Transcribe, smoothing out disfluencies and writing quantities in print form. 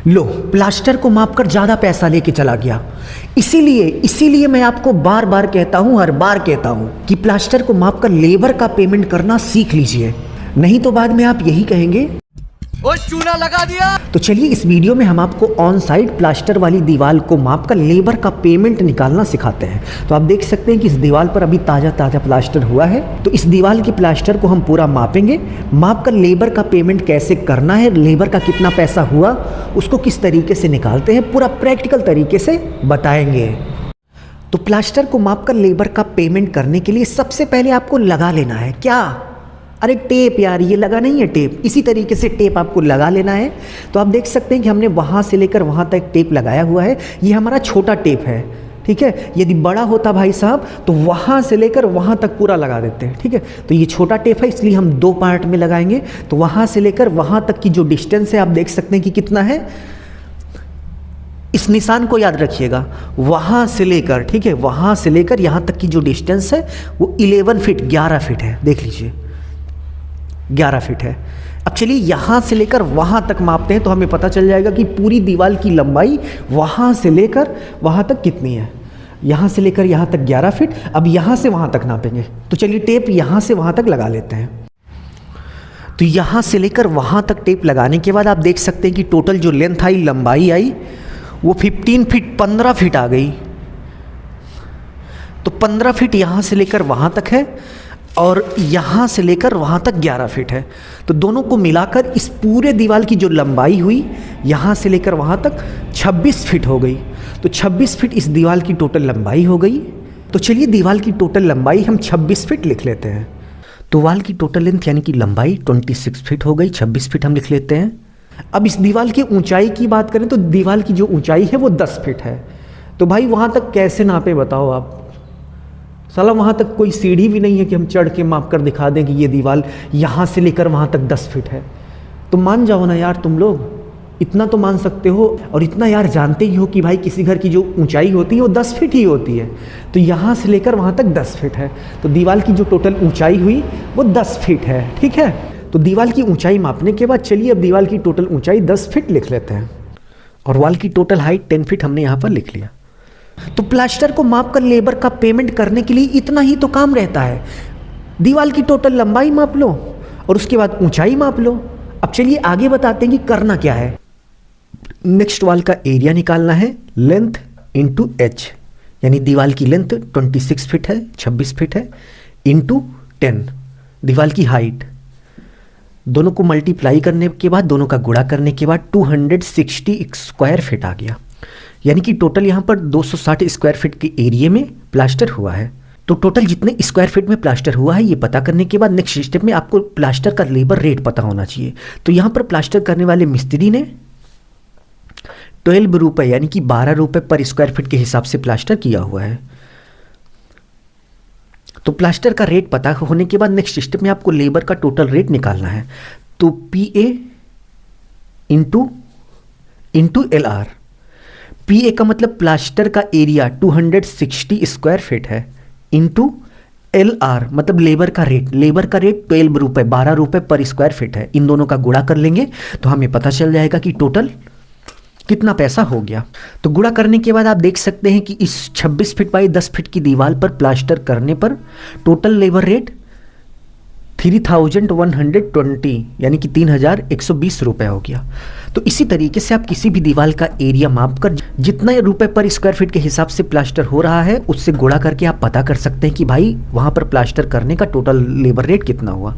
लो, plaster को मापकर ज़्यादा पैसा लेके चला गया। इसीलिए मैं आपको बार बार कहता हूँ, हर बार कहता हूँ कि प्लास्टर को मापकर लेबर का पेमेंट करना सीख लीजिए, नहीं तो बाद में आप यही कहेंगे ओ चूना लगा दिया। तो चलिए इस वीडियो में हम आपको ऑन साइड प्लास्टर वाली दीवार को मापकर लेबर का पेमेंट निकालना सिखाते हैं। तो आप देख सकते हैं कि इस दीवार पर अभी ताज़ा प्लास्टर हुआ है। तो इस दीवार के प्लास्टर को हम पूरा मापेंगे, मापकर लेबर का पेमेंट कैसे करना है, लेबर का कितना पैसा हुआ, उसको किस तरीके से निकालते हैं, पूरा प्रैक्टिकल तरीके से बताएंगे। तो प्लास्टर को मापकर लेबर का पेमेंट करने के लिए सबसे पहले आपको लगा लेना है क्या? अरे टेप यार, ये लगा नहीं है टेप, इसी तरीके से टेप आपको लगा लेना है। तो आप देख सकते हैं कि हमने वहाँ से लेकर वहाँ तक टेप लगाया हुआ है। ये हमारा छोटा टेप है, ठीक है। यदि बड़ा होता भाई साहब तो वहाँ से लेकर वहाँ तक पूरा लगा देते हैं, ठीक है। तो ये छोटा टेप है, इसलिए हम दो पार्ट में लगाएंगे। तो वहाँ से लेकर वहाँ तक की जो डिस्टेंस है आप देख सकते हैं कि कितना है। इस निशान को याद रखिएगा, वहाँ से लेकर, ठीक है, वहाँ से लेकर यहाँ तक की जो डिस्टेंस है वो 11 फीट 11 फीट है। देख लीजिए 11 फीट है। अब चलिए यहाँ से लेकर वहाँ तक मापते हैं तो हमें पता चल जाएगा कि पूरी दीवार की लंबाई वहाँ से लेकर वहाँ तक कितनी है। यहाँ से लेकर यहाँ तक 11 फीट। अब यहाँ से वहाँ तक नापेंगे। तो चलिए टेप यहाँ से वहाँ तक लगा लेते हैं। तो यहाँ से लेकर वहाँ तक टेप लगाने के बाद आप देख सकते हैं कि टोटल जो लेंथ आई, लंबाई आई, वो 15 फीट 15 फीट आ गई। तो 15 फीट यहाँ से लेकर वहाँ तक है और यहाँ से लेकर वहाँ तक 11 फीट है। तो दोनों को मिलाकर इस पूरे दीवार की जो लंबाई हुई यहाँ से लेकर वहाँ तक 26 फीट हो गई। तो 26 फीट इस दीवार की टोटल लंबाई हो गई। तो चलिए दीवार की टोटल लंबाई हम 26 फीट लिख लेते हैं। तो वाल की टोटल लेंथ यानी कि लंबाई 26 फीट हो गई, 26 फीट हम लिख लेते हैं। अब इस दीवार की ऊंचाई की बात करें तो दीवार की जो ऊंचाई है वो 10 फीट है। तो भाई वहाँ तक कैसे नापे बताओ आप? साला वहाँ तक कोई सीढ़ी भी नहीं है कि हम चढ़ के माप कर दिखा दें कि ये दीवार यहाँ से लेकर वहाँ तक 10 फीट है। तो मान जाओ ना यार, तुम लोग इतना तो मान सकते हो। और इतना यार जानते ही हो कि भाई किसी घर की जो ऊंचाई होती है वो 10 फीट ही होती है। तो यहाँ से लेकर वहाँ तक 10 फीट है। तो दीवार की जो टोटल ऊंचाई हुई वो 10 फीट है, ठीक है। तो दीवार की ऊंचाई मापने के बाद चलिए अब दीवार की टोटल ऊंचाई 10 फीट लिख लेते हैं। और वॉल की टोटल हाइट 10 फीट हमने यहाँ पर लिख लिया। तो प्लास्टर को मापकर लेबर का पेमेंट करने के लिए इतना ही तो काम रहता है। दीवार की टोटल लंबाई माप लो और उसके बाद ऊंचाई माप लो। अब चलिए आगे बताते हैं कि करना क्या है। नेक्स्ट वॉल का एरिया निकालना है, लेंथ इंटू एच, यानी दीवार की लेंथ 26 फीट है, 26 फीट है, इंटू 10 दीवार की हाइट। दोनों को मल्टीप्लाई करने के बाद, दोनों का गुणा करने के बाद 260 स्क्वायर फीट आ गया। यानी कि टोटल यहाँ पर 260 स्क्वायर फीट के एरिया में प्लास्टर हुआ है। तो टोटल जितने स्क्वायर फीट में प्लास्टर हुआ है ये पता करने के बाद नेक्स्ट स्टेप में आपको प्लास्टर का लेबर रेट पता होना चाहिए। तो यहाँ पर प्लास्टर करने वाले मिस्त्री ने 12 रुपये यानी कि 12 रुपये पर स्क्वायर फीट के हिसाब से प्लास्टर किया हुआ है। तो प्लास्टर का रेट पता होने के बाद नेक्स्ट स्टेप में आपको लेबर का टोटल रेट निकालना है। तो PA इंटू LR। PA का मतलब प्लास्टर का एरिया 260 स्क्वायर फीट है, इंटू LR मतलब लेबर का रेट। लेबर का रेट 12 रुपये 12 रुपये पर स्क्वायर फीट है। इन दोनों का गुणा कर लेंगे तो हमें पता चल जाएगा कि टोटल कितना पैसा हो गया। तो गुणा करने के बाद आप देख सकते हैं कि इस 26 फीट बाई 10 फीट की दीवार पर प्लास्टर करने पर टोटल लेबर रेट 3120 यानी कि 3120 रुपये हो गया। तो इसी तरीके से आप किसी भी दीवार का एरिया माप कर जितना रुपए पर स्क्वायर फीट के हिसाब से प्लास्टर हो रहा है उससे गुणा करके आप पता कर सकते हैं कि भाई वहाँ पर प्लास्टर करने का टोटल लेबर रेट कितना हुआ।